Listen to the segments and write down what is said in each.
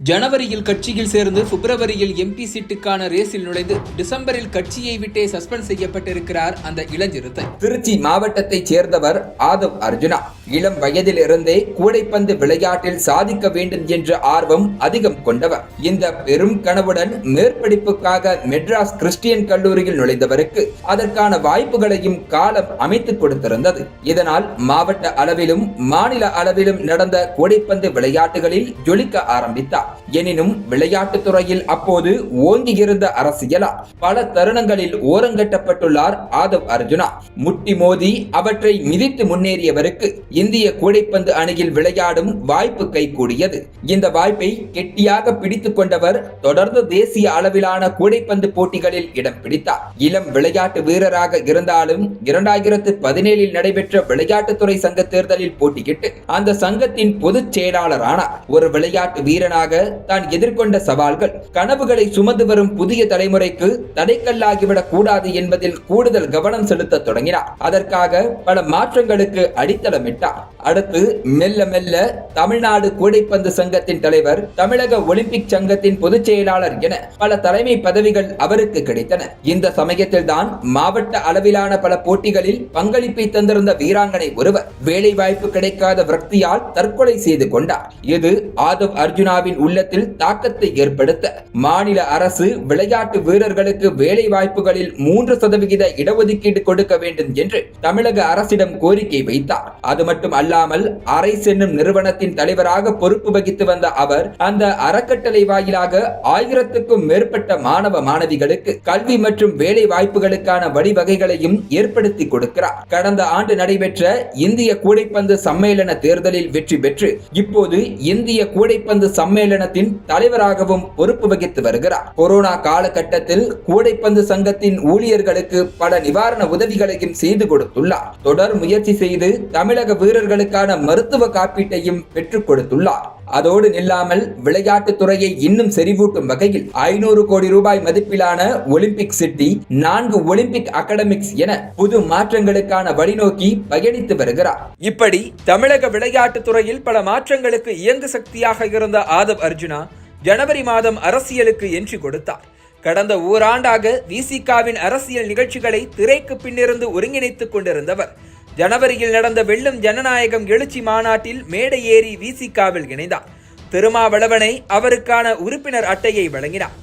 ஜனவரியில் கட்சியில் சேர்ந்து பிப்ரவரியில் எம்பி சீட்டுக்கான ரேஸில் நுழைந்து டிசம்பரில் கட்சியை விட்டே சஸ்பெண்ட் செய்யப்பட்டிருக்கிறார் அந்த இளஞ்சிறுத்தை. திருச்சி மாவட்டத்தைச் சேர்ந்தவர் ஆதவ் அர்ஜுனா. இளம் வயதில் இருந்தே கூடைப்பந்து விளையாட்டில் சாதிக்க வேண்டும் என்ற ஆர்வம் அதிகம் கொண்டவர். இந்த பெரும் கனவுடன் மேற்படிப்புக்காக மெட்ராஸ் கிறிஸ்டியன் கல்லூரியில் நுழைந்தவருக்கு அதற்கான வாய்ப்புகளையும் காலம் அமைத்துக் கொடுத்திருந்தது. இதனால் மாவட்ட அளவிலும் மாநில அளவிலும் நடந்த கூடைப்பந்து விளையாட்டுகளில் ஜொலிக்க ஆரம்பித்தார். எனினும் விளையாட்டுத் துறையில் அப்போது ஓங்கியிருந்த அரசியலால் பல தருணங்களில் ஓரங்கட்டப்பட்டுள்ளார் ஆதவ் அர்ஜுனா. முட்டி மோதி அவற்றை மிதித்து முன்னேறியவருக்கு இந்திய கூடைப்பந்து அணியில் விளையாடும் வாய்ப்பு கைகூடியது. இந்த வாய்ப்பை கெட்டியாக பிடித்துக் கொண்டவர் தொடர்ந்து தேசிய அளவிலான கூடைப்பந்து போட்டிகளில் இடம் பிடித்தார். இளம் விளையாட்டு வீரராக இருந்தாலும் 2017 நடைபெற்ற விளையாட்டுத்துறை சங்க தேர்தலில் போட்டியிட்டு அந்த சங்கத்தின் பொதுச் செயலாளரானார். ஒரு விளையாட்டு வீரனாக தான் எதிர்கொண்ட சவால்கள் கனவுகளை சுமந்து வரும் புதிய தலைமுறைக்கு தடைக்கல்லாகிவிடக் கூடாது என்பதில் கூடுதல் கவனம் செலுத்த தொடங்கினார். அதற்காக பல மாற்றங்களுக்கு அடித்தளமிட்டார். அடுத்து மெல்ல மெல்ல தமிழ்நாடு கூடைப்பந்து சங்கத்தின் தலைவர், தமிழக ஒலிம்பிக் சங்கத்தின் பொதுச் செயலாளர் என பல தலைமை பதவிகள் அவருக்கு கிடைத்தன. இந்த சமயத்தில் தான் மாவட்ட அளவிலான பல போட்டிகளில் பங்களிப்பை தந்திருந்த வீராங்கனை ஒருவர் வேலை வாய்ப்பு கிடைக்காத விரக்தியால் தற்கொலை செய்து கொண்டார். இது ஆதவ் அர்ஜுனாவின் உள்ளத்தில் தாக்கத்தை ஏற்படுத்த மாநில அரசு விளையாட்டு வீரர்களுக்கு வேலை வாய்ப்புகளில் 3% இடஒதுக்கீடு கொடுக்க வேண்டும் என்று தமிழக அரசிடம் கோரிக்கை வைத்தார். அது மட்டும் அல்லாமல் அரைஸ் என்னும் நிறுவனத்தின் தலைவராக பொறுப்பு வகித்து வந்த அவர் அந்த அறக்கட்டளை வாயிலாக 1000க்கும் மேற்பட்ட மாணவ மாணவிகளுக்கு கல்வி மற்றும் வேலை வாய்ப்புகளுக்கான வழிவகைகளையும் ஏற்படுத்தி கொடுக்கிறார். கடந்த ஆண்டு நடைபெற்ற இந்திய கூடைப்பந்து சம்மேளன தேர்தலில் வெற்றி பெற்று இப்போது இந்திய கூடைப்பந்து சம்மேளனத்தின் தலைவராகவும் பொறுப்பு வகித்து வருகிறார். கொரோனா காலகட்டத்தில் கூடைப்பந்து சங்கத்தின் ஊழியர்களுக்கு பல நிவாரண உதவிகளையும் செய்து கொடுத்துள்ளார். தொடர் முயற்சி செய்து தமிழக வீரர்களுக்கான மருத்துவ காப்பீட்டையும் பெற்றுக் கொடுத்துள்ளார். அதோடு நில்லாமல் விளையாட்டுத் துறையை இன்னும் செறிவூட்டும் வகையில் 500 கோடி ரூபாய் மதிப்பிலான ஒலிம்பிக் சிட்டி, 4 ஒலிம்பிக் அகாடமிக்ஸ் என புது மாற்றங்களுக்கான வழிநோக்கி பயணித்து வருகிறார். இப்படி தமிழக விளையாட்டுத் துறையில் பல மாற்றங்களுக்கு இயங்கு சக்தியாக இருந்த ஆதவ் அர்ஜுனா ஜனவரி மாதம் அரசியலுக்கு என்ட்ரி கொடுத்தார். கடந்த ஓராண்டாக விசிகாவின் அரசியல் நிகழ்ச்சிகளை திரைக்கு பின்னிருந்து ஒருங்கிணைத்துக் கொண்டிருந்தவர் ஜனவரியில் நடந்த வெல்லும் ஜனநாயகம் எழுச்சி மாநாட்டில் மேடை ஏறி விசிகாவில் இணைந்தார். திருமாவளவனை அவருக்கான உறுப்பினர் அட்டையை வழங்கினார்.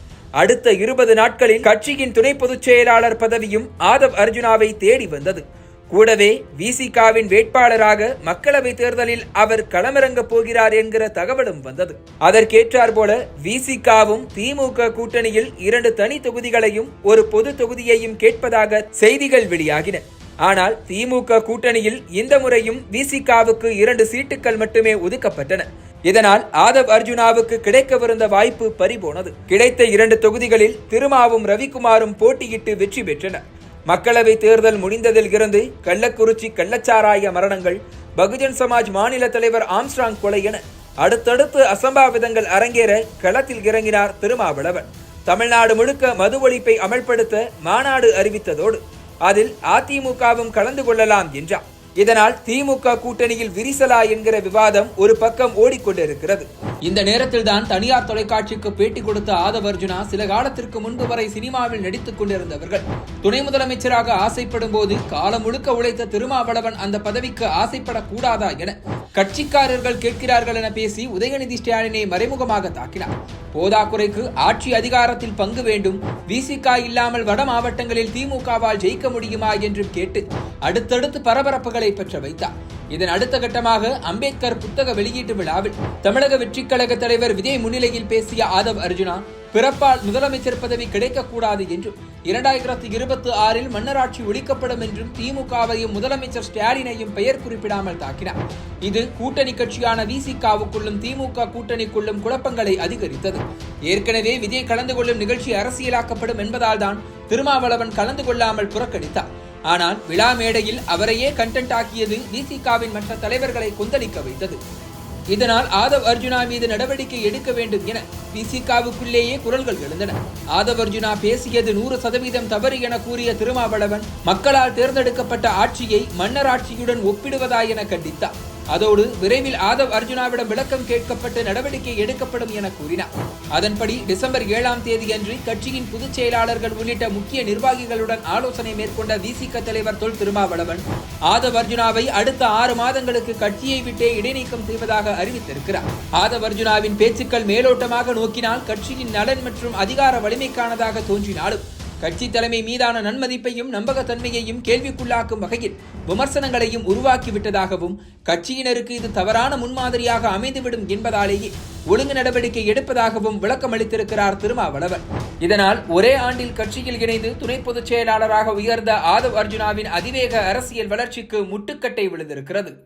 அடுத்த 20 நாட்களில் கட்சியின் துணை பொதுச் செயலாளர் பதவியும் ஆதவ் அர்ஜுனாவை தேடி வந்தது. கூடவே விசிகாவின் வேட்பாளராக மக்களவை தேர்தலில் அவர் களமிறங்க போகிறார் என்கிற தகவலும் வந்தது. அதற்கேற்றார் போல விசிகாவும் திமுக கூட்டணியில் 2 தனி தொகுதிகளையும் ஒரு பொது தொகுதியையும் கேட்பதாக செய்திகள் வெளியாகின. ஆனால் திமுக கூட்டணியில் இந்த முறையும் விசிகாவுக்கு 2 சீட்டுகள் மட்டுமே ஒதுக்கப்பட்டன. இதனால் ஆதவ் அர்ஜுனாவுக்கு கிடைக்கவிருந்த வாய்ப்பு பறிபோனது. கிடைத்த 2 தொகுதிகளில் திருமாவும் ரவிக்குமாரும் போட்டியிட்டு வெற்றி பெற்றனர். மக்களவை தேர்தல் முடிந்ததில் இருந்து கள்ளக்குறிச்சி கள்ளச்சாராய மரணங்கள், பகுஜன் சமாஜ் மாநில தலைவர் ஆம்ஸ்ட்ராங் கொலை என அடுத்தடுத்து அசம்பாவிதங்கள் அரங்கேற களத்தில் இறங்கினார் திருமாவளவன். தமிழ்நாடு முழுக்க மது ஒழிப்பை அமல்படுத்த மாநாடு அறிவித்ததோடு அதில் அதிமுகவும் கலந்து கொள்ளலாம் என்றார். இதனால் திமுக கூட்டணியில் விரிசலா என்கிற விவாதம் ஒரு பக்கம் ஓடிக்கொண்டிருக்கிறது. இந்த நேரத்தில் தான் தனியார் தொலைக்காட்சிக்கு பேட்டி கொடுத்த ஆதவ் அர்ஜுனா, சில காலத்திற்கு முன்பு வரை சினிமாவில் நடித்துக் கொண்டிருந்தவர்கள் துணை முதலமைச்சராக ஆசைப்படும் போது காலம் முழுக்க உழைத்த திருமாவளவன் அந்த பதவிக்கு ஆசைப்படக்கூடாதா என கட்சிக்காரர்கள் கேட்கிறார்கள் என பேசி உதயநிதி ஸ்டாலினை மறைமுகமாக தாக்கினார். போதாக்குறைக்கு ஆட்சி அதிகாரத்தில் பங்கு வேண்டும், விசிகா இல்லாமல் வட மாவட்டங்களில் திமுகவால் ஜெயிக்க முடியுமா என்றும் கேட்டு அடுத்தடுத்து பரபரப்புகளை பெற்ற வைத்தார். இதன் அடுத்த கட்டமாக அம்பேத்கர் புத்தக வெளியீட்டு விழாவில் தமிழக வெற்றிக் கழக தலைவர் விஜய் முன்னிலையில் பேசிய ஆதவ் அர்ஜுனா, பிறப்பால் முதலமைச்சர் பதவி கிடைக்கக்கூடாது என்றும் 2026 மன்னராட்சி ஒழிக்கப்படும் என்றும் திமுகவையும் முதலமைச்சர் ஸ்டாலினையும் பெயர் குறிப்பிடாமல் தாக்கினார். இது கூட்டணி கட்சியான விசிகாவுக்குள்ளும் திமுக கூட்டணிக்குள்ளும் குழப்பங்களை அதிகரித்தது. ஏற்கனவே விஜய் கலந்து கொள்ளும் நிகழ்ச்சி அரசியலாக்கப்படும் என்பதால் தான் திருமாவளவன் கலந்து கொள்ளாமல் புறக்கணித்தார். ஆனால் விழா மேடையில் அவரையே கண்டென்ட் ஆக்கியது விசிகாவின் மற்ற தலைவர்களை கொந்தளிக்க வைத்தது. இதனால் ஆதவ் அர்ஜுனா மீது நடவடிக்கை எடுக்க வேண்டும் என விசிகாவுக்குள்ளேயே குரல்கள் எழுந்தன. ஆதவ் அர்ஜுனா பேசியது 100% தவறு என கூறிய திருமாவளவன் மக்களால் தேர்ந்தெடுக்கப்பட்ட ஆட்சியை மன்னர் ஆட்சியுடன் ஒப்பிடுவதா என கண்டித்தார். அதோடு விரைவில் ஆதவ் அர்ஜுனாவிடம் விளக்கம் கேட்கப்பட்டு நடவடிக்கை எடுக்கப்படும் என கூறினார். அதன்படி டிசம்பர் 7ஆம் தேதியன்று கட்சியின் பொதுச் செயலாளர்கள் உள்ளிட்ட முக்கிய நிர்வாகிகளுடன் ஆலோசனை மேற்கொண்ட விசிக தலைவர் தொல் திருமாவளவன் ஆதவ் அர்ஜுனாவை அடுத்த 6 மாதங்களுக்கு கட்சியை விட்டே இடைநீக்கம் செய்வதாக அறிவித்திருக்கிறார். ஆதவ் அர்ஜுனாவின் பேச்சுக்கள் மேலோட்டமாக நோக்கினால் கட்சியின் நலன் மற்றும் அதிகார வலிமைக்கானதாக தோன்றினாலும் கட்சி தலைமை மீதான நன்மதிப்பையும் நம்பகத்தன்மையையும் கேள்விக்குள்ளாக்கும் வகையில் விமர்சனங்களையும் உருவாக்கிவிட்டதாகவும் கட்சியினருக்கு இது தவறான முன்மாதிரியாக அமைந்துவிடும் என்பதாலேயே ஒழுங்கு நடவடிக்கை எடுப்பதாகவும் விளக்கம் அளித்திருக்கிறார் திருமாவளவன். இதனால் ஒரே ஆண்டில் கட்சியில் இணைந்து துணை பொதுச் செயலாளராக உயர்ந்த ஆதவ் அர்ஜுனாவின் அதிவேக அரசியல் வளர்ச்சிக்கு முட்டுக்கட்டை விழுந்திருக்கிறது.